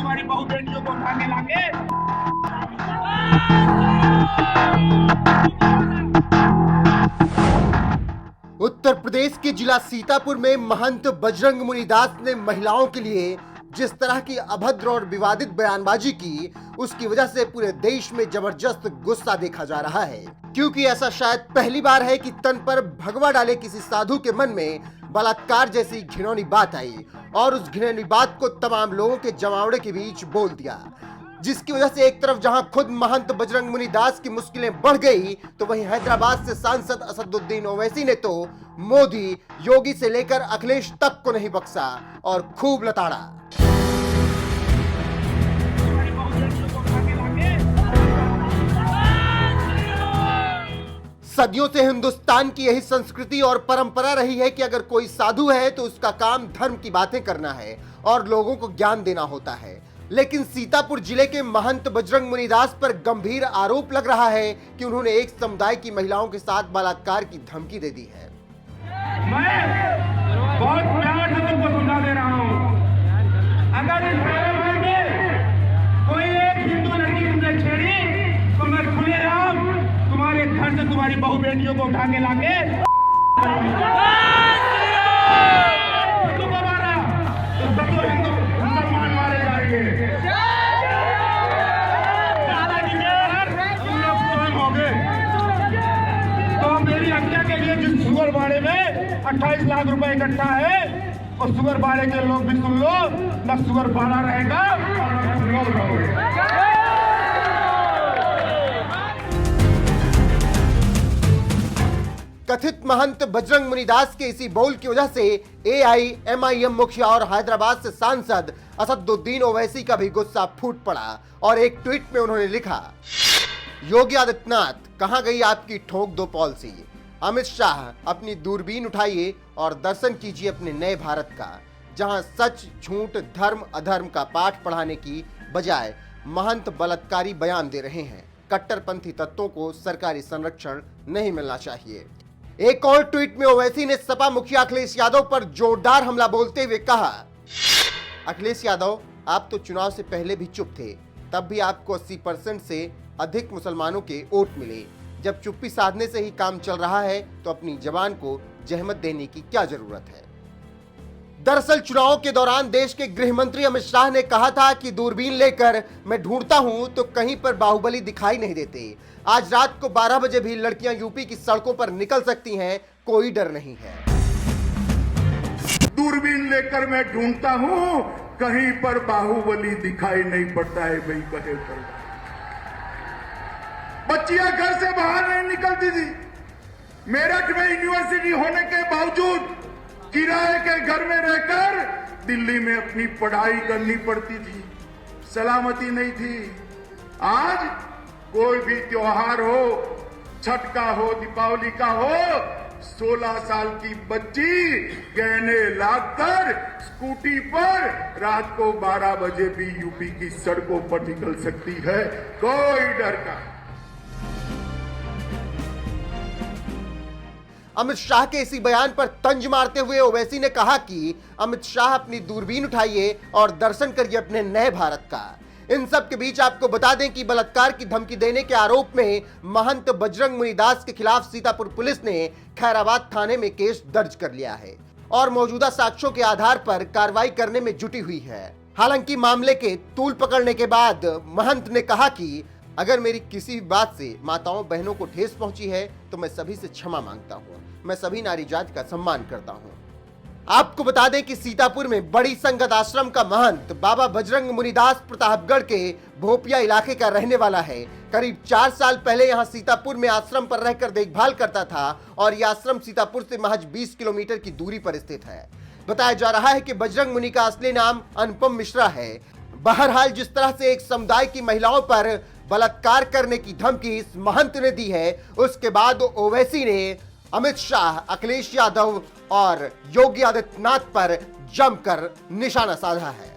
तुम्हारी बहू बेटियों को उठा के लाके। उत्तर प्रदेश के जिला सीतापुर में महंत बजरंग मुनिदास ने महिलाओं के लिए जिस तरह की अभद्र और विवादित बयानबाजी की, उसकी वजह से पूरे देश में जबरदस्त गुस्सा देखा जा रहा है। क्योंकि ऐसा शायद पहली बार है कि तन पर भगवा डाले किसी साधु के मन में बलात्कार जैसी घिनौनी बात आई और उस घिनौनी बात को तमाम लोगों के जमावड़े के बीच बोल दिया, जिसकी वजह से एक तरफ जहां खुद महंत बजरंग मुनिदास की मुश्किलें बढ़ गई, तो वहीं हैदराबाद से सांसद असदुद्दीन ओवैसी ने तो मोदी, योगी से लेकर अखिलेश तक को नहीं बख्शा और खूब लताड़ा। सदियों से हिंदुस्तान की यही संस्कृति और परंपरा रही है कि अगर कोई साधु है तो उसका काम धर्म की बातें करना है और लोगों को ज्ञान देना होता है। लेकिन सीतापुर जिले के महंत बजरंग मुनिदास पर गंभीर आरोप लग रहा है कि उन्होंने एक समुदाय की महिलाओं के साथ बलात्कार की धमकी दे दी है। मैं बहुत प्यार से तुमको सुना दे रहा हूँ, अगर इस परिवार में कोई एक हिंदू लड़की तुमने छेड़ी तो मैं खुलेआम तुम्हारे घर से तुम्हारी बहू बेटियों को उठा के लाके दोबारा हिंदू मुसलमान मारे जाएंगे। तुम लोग स्वयं होगे तो मेरी हत्या के लिए जिस सुगर बाड़े में 28 लाख रुपए इकट्ठा है, और सुगर बाड़े के लोग भी सुन लो, न सुगर बाड़ा रहेगा और लोग रहोगे। कथित महंत बजरंग मुनिदास के इसी बोल की वजह से AIMIM मुखिया और हैदराबाद से सांसद असदुद्दीन ओवैसी का भी गुस्सा फूट पड़ा और एक ट्वीट में उन्होंने लिखा, योगी आदित्यनाथ, कहां गई आपकी ठोक दो पॉलिसी? अमित शाह, अपनी दूरबीन उठाइए और दर्शन कीजिए अपने नए भारत का, जहां सच, झूठ, धर्म, अधर्म का पाठ पढ़ाने की बजाय महंत बलात्कारी बयान दे रहे हैं। कट्टरपंथी तत्वों को सरकारी संरक्षण नहीं मिलना चाहिए। एक और ट्वीट में ओवैसी ने सपा मुखिया अखिलेश यादव पर जोरदार हमला बोलते हुए कहा, अखिलेश यादव, आप तो चुनाव से पहले भी चुप थे, तब भी आपको 80% से अधिक मुसलमानों के वोट मिले। जब चुप्पी साधने से ही काम चल रहा है तो अपनी जबान को जहमत देने की क्या जरूरत है? दरअसल चुनाव के दौरान देश के गृह मंत्री अमित शाह ने कहा था कि दूरबीन लेकर मैं ढूंढता हूं तो कहीं पर बाहुबली दिखाई नहीं देते। आज रात को 12 बजे भी लड़कियां यूपी की सड़कों पर निकल सकती हैं, कोई डर नहीं है। दूरबीन लेकर मैं ढूंढता हूं, कहीं पर बाहुबली दिखाई नहीं पड़ता है। भाई कहे पर बच्चियां घर से बाहर नहीं निकलती थी। मेरठ में यूनिवर्सिटी होने के बावजूद किराए के घर में रहकर दिल्ली में अपनी पढ़ाई करनी पड़ती थी। सलामती नहीं थी। आज कोई भी त्योहार हो, छठ का हो, दीपावली का हो, 16 साल की बच्ची गहने लाकर स्कूटी पर रात को 12 बजे भी यूपी की सड़कों पर निकल सकती है, कोई डर का। अमित शाह के इसी बयान पर तंज मारते हुए ओवैसी ने कहा कि अमित शाह, अपनी दूरबीन उठाइए और दर्शन करिए अपने नए भारत का। इन सब के बीच आपको बता दें कि बलात्कार की धमकी देने के आरोप में महंत बजरंग मुनिदास के खिलाफ सीतापुर पुलिस ने खैराबाद थाने में केस दर्ज कर लिया है और मौजूदा साक्ष्यों के आधार पर कार्रवाई करने में जुटी हुई है। हालांकि मामले के तूल पकड़ने के बाद महंत ने कहा कि अगर मेरी किसी बात से माताओं बहनों को ठेस पहुंची है तो मैं सभी से क्षमा मांगता हूं। मैं सभी नारी जाति का सम्मान करता हूं। आपको बता दें कि सीतापुर में बड़ी संगत आश्रम का महंत बाबा बजरंग मुनिदास प्रतापगढ़ के भोपिया इलाके का रहने वाला है। करीब 4 साल पहले यहां सीतापुर में आश्रम पर रहकर देखभाल करता था और यह आश्रम सीतापुर से महज 20 किलोमीटर की दूरी पर स्थित है। बताया जा रहा है कि बजरंग मुनि का असली नाम अनुपम मिश्रा है। बहरहाल जिस तरह से एक समुदाय की महिलाओं पर बलात्कार करने की धमकी इस महंत ने दी है, उसके बाद ओवैसी ने अमित शाह, अखिलेश यादव और योगी आदित्यनाथ पर जमकर निशाना साधा है।